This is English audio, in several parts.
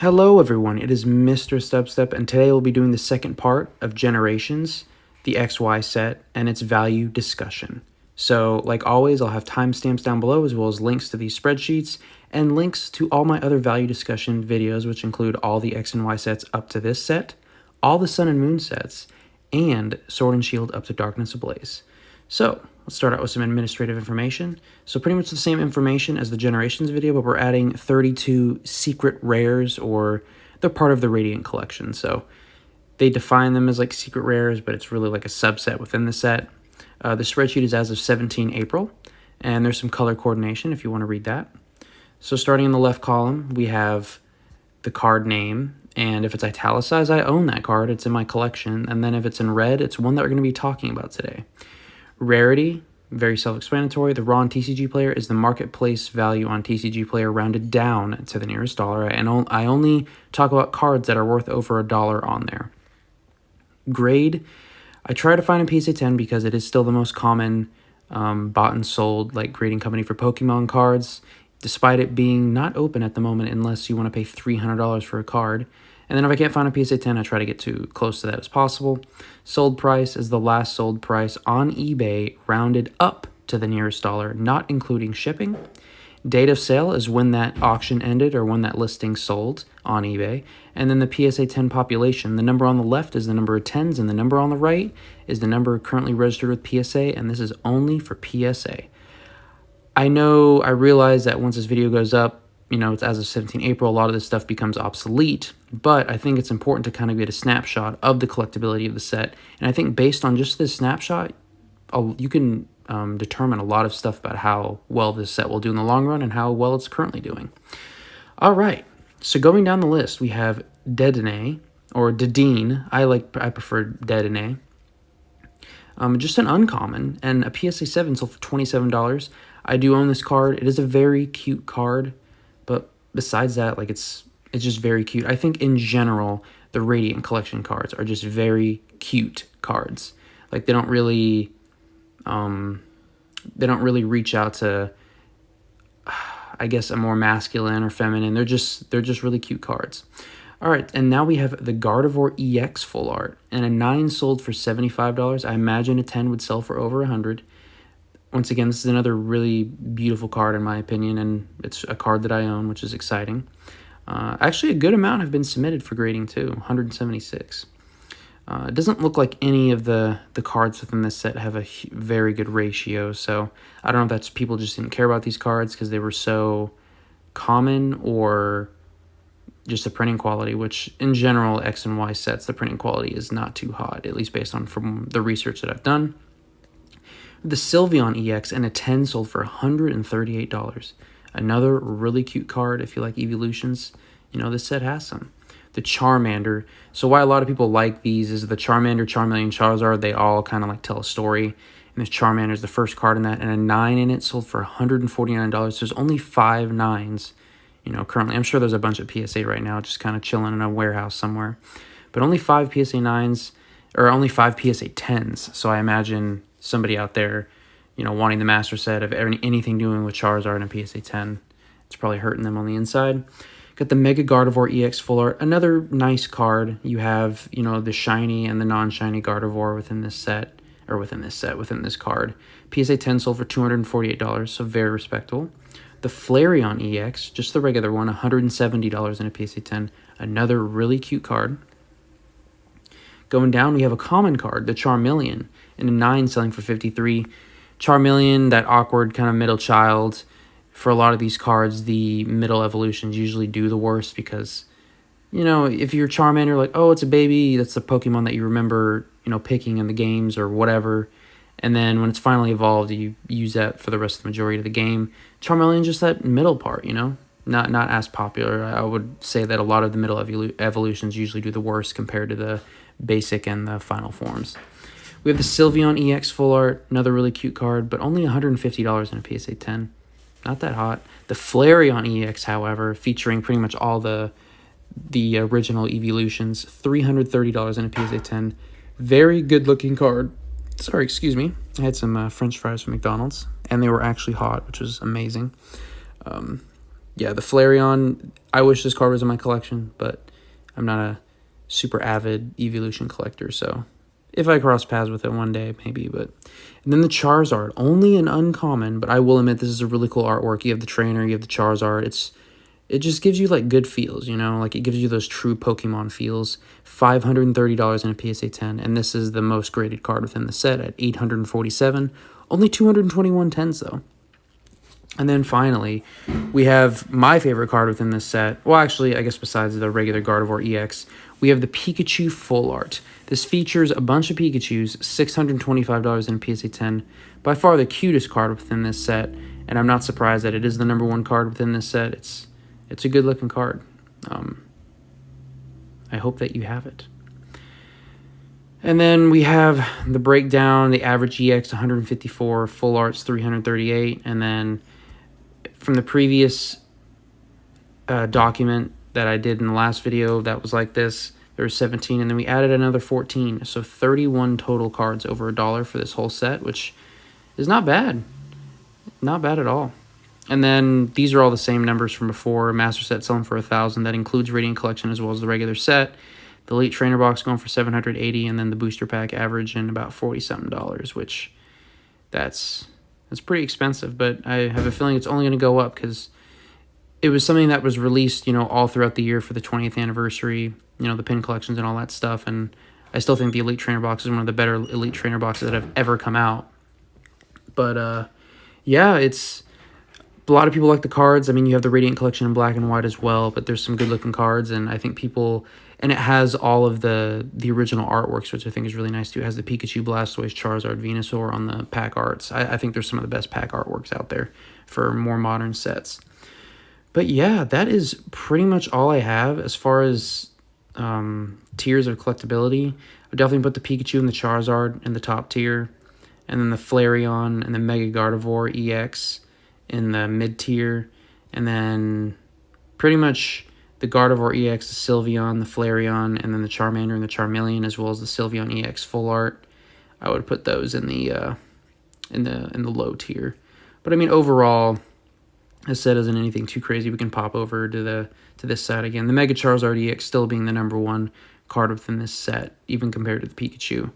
Hello everyone, it is Misterstubstep, and today we'll be doing the second part of Generations, the XY set, and its value discussion. So, like always, I'll have timestamps down below as well as links to these spreadsheets and links to all my other value discussion videos, which include all the X and Y sets up to this set, all the Sun and Moon sets, and Sword and Shield up to Darkness Ablaze. So, let's start out with some administrative information. So pretty much the same information as the Generations video, but we're adding 32 secret rares, or they're part of the Radiant collection. So they define them as like secret rares, but it's really like a subset within the set. The spreadsheet is as of 17 April, and there's some color coordination if you want to read that. So starting in the left column, we have the card name, and if it's italicized, I own that card. It's in my collection. And then if it's in red, it's one that we're going to be talking about today. Rarity, very self-explanatory. The raw on TCG Player is the marketplace value on TCG Player rounded down to the nearest dollar, and I only talk about cards that are worth over $1 on there. Grade, I try to find a PSA 10 because it is still the most common bought and sold like grading company for Pokemon cards, despite it being not open at the moment unless you want to pay $300 for a card. And then if I can't find a PSA 10, I try to get too close to that as possible. Sold price is the last sold price on eBay rounded up to the nearest dollar, not including shipping. Date of sale is when that auction ended or when that listing sold on eBay. And then the PSA 10 population. The number on the left is the number of 10s, and the number on the right is the number currently registered with PSA, and this is only for PSA. I realize that once this video goes up, it's as of 17 April, a lot of this stuff becomes obsolete, but I think it's important to kind of get a snapshot of the collectability of the set. And I think based on just this snapshot, you can determine a lot of stuff about how well this set will do in the long run and how well it's currently doing. All right, so going down the list, we have Dedenne, or Dedenne. I prefer Dedenne. Just an uncommon, and a PSA 7 sold for $27. I do own this card. It is a very cute card. But besides that, it's just very cute. I think in general, the Radiant collection cards are just very cute cards. Like they don't really reach out to, I guess, a more masculine or feminine. They're just really cute cards. All right, and now we have the Gardevoir EX full art, and a 9 sold for $75. I imagine a 10 would sell for over $100. Once again, this is another really beautiful card in my opinion, and it's a card that I own, which is exciting. Actually, a good amount have been submitted for grading too, 176. It doesn't look like any of the cards within this set have a very good ratio, so I don't know if that's people just didn't care about these cards because they were so common, or just the printing quality, which in general, X and Y sets, the printing quality is not too hot, at least based on from the research that I've done. The Sylveon EX and a 10 sold for $138. Another really cute card if you like evolutions. This set has some. The Charmander. So why a lot of people like these is the Charmander, Charmeleon, Charizard, they all kind of like tell a story. And this Charmander is the first card in that, and a 9 in it sold for $149. There's only 5 9s, currently. I'm sure there's a bunch of PSA right now just kind of chilling in a warehouse somewhere. But only 5 PSA 9s, or only 5 PSA 10s. So I imagine somebody out there, wanting the master set of anything doing with Charizard and a PSA 10, it's probably hurting them on the inside. Got the Mega Gardevoir EX full art, another nice card. You have, the shiny and the non-shiny Gardevoir within this set, or within this card. PSA 10 sold for $248, so very respectable. The Flareon EX, just the regular one, $170 in a PSA 10, another really cute card. Going down, we have a common card, the Charmeleon, and a 9 selling for $53. Charmeleon, that awkward kind of middle child. For a lot of these cards, the middle evolutions usually do the worst because, if you're Charmander, like, oh, it's a baby, that's the Pokemon that you remember, picking in the games or whatever. And then when it's finally evolved, you use that for the rest of the majority of the game. Charmeleon, just that middle part, not as popular. I would say that a lot of the middle evolutions usually do the worst compared to the basic and the final forms. We have the Sylveon EX full art, another really cute card, but only $150 in a PSA 10. Not that hot. The Flareon EX, however, featuring pretty much all the original evolutions, $330 in a PSA 10. Very good looking card. Sorry, excuse me. I had some French fries from McDonald's, and they were actually hot, which was amazing. yeah, the Flareon, I wish this card was in my collection, but I'm not a super avid Evolution collector, so if I cross paths with it one day, maybe. But and then the Charizard, only an uncommon, but I will admit this is a really cool artwork. You have the trainer, you have the Charizard. It just gives you like good feels, you know, like it gives you those true Pokemon feels. $530 in a PSA 10, and this is the most graded card within the set at 847. Only 221 tens though. And then finally, we have my favorite card within this set. Well, actually, I guess besides the regular Gardevoir EX, we have the Pikachu Full Art. This features a bunch of Pikachus, $625 in a PSA 10. By far the cutest card within this set, and I'm not surprised that it is the #1 card within this set. It's a good looking card. I hope that you have it. And then we have the breakdown, the average EX 154, Full Arts 338, and then from the previous document that I did in the last video that was like this, there was 17, and then we added another 14, so 31 total cards over $1 for this whole set, which is not bad. Not bad at all. And then these are all the same numbers from before. Master set selling for $1,000. That includes Radiant Collection as well as the regular set. The Elite Trainer Box going for $780, and then the Booster Pack averaging about $40-something, which that's pretty expensive. But I have a feeling it's only going to go up because it was something that was released, you know, all throughout the year for the 20th anniversary, you know, the pin collections and all that stuff. And I still think the Elite Trainer Box is one of the better Elite Trainer boxes that have ever come out. But yeah, it's a lot of people like the cards. I mean, you have the Radiant Collection in black and white as well, but there's some good looking cards, and I think people, and it has all of the original artworks, which I think is really nice too. It has the Pikachu, Blastoise, Charizard, Venusaur on the pack arts. I think there's some of the best pack artworks out there for more modern sets. But yeah, that is pretty much all I have as far as tiers of collectability. I definitely put the Pikachu and the Charizard in the top tier, and then the Flareon and the Mega Gardevoir EX in the mid tier, and then pretty much the Gardevoir EX, the Sylveon, the Flareon, and then the Charmander and the Charmeleon, as well as the Sylveon EX Full Art. I would put those in the low tier. But I mean, overall, this set isn't anything too crazy. We can pop over to this side again. The Mega Charizard EX still being the #1 card within this set, even compared to the Pikachu.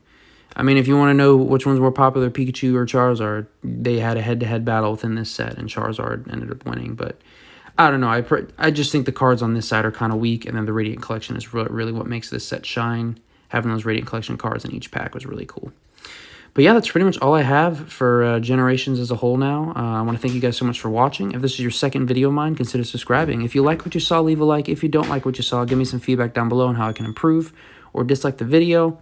I mean, if you want to know which one's more popular, Pikachu or Charizard, they had a head-to-head battle within this set, and Charizard ended up winning. But I don't know. I just think the cards on this side are kind of weak, and then the Radiant Collection is really what makes this set shine. Having those Radiant Collection cards in each pack was really cool. But yeah, that's pretty much all I have for Generations as a whole now. I want to thank you guys so much for watching. If this is your second video of mine, consider subscribing. If you like what you saw, leave a like. If you don't like what you saw, give me some feedback down below on how I can improve or dislike the video.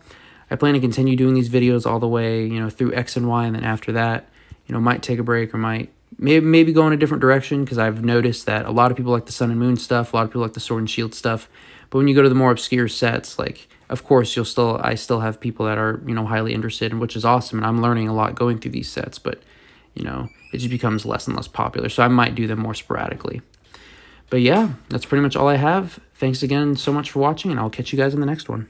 I plan to continue doing these videos all the way, you know, through X and Y, and then after that, you know, might take a break or might maybe go in a different direction, because I've noticed that a lot of people like the Sun and Moon stuff, a lot of people like the Sword and Shield stuff, but when you go to the more obscure sets, like, of course, I still have people that are, you know, highly interested, which is awesome, and I'm learning a lot going through these sets, but, you know, it just becomes less and less popular, so I might do them more sporadically. But yeah, that's pretty much all I have. Thanks again so much for watching, and I'll catch you guys in the next one.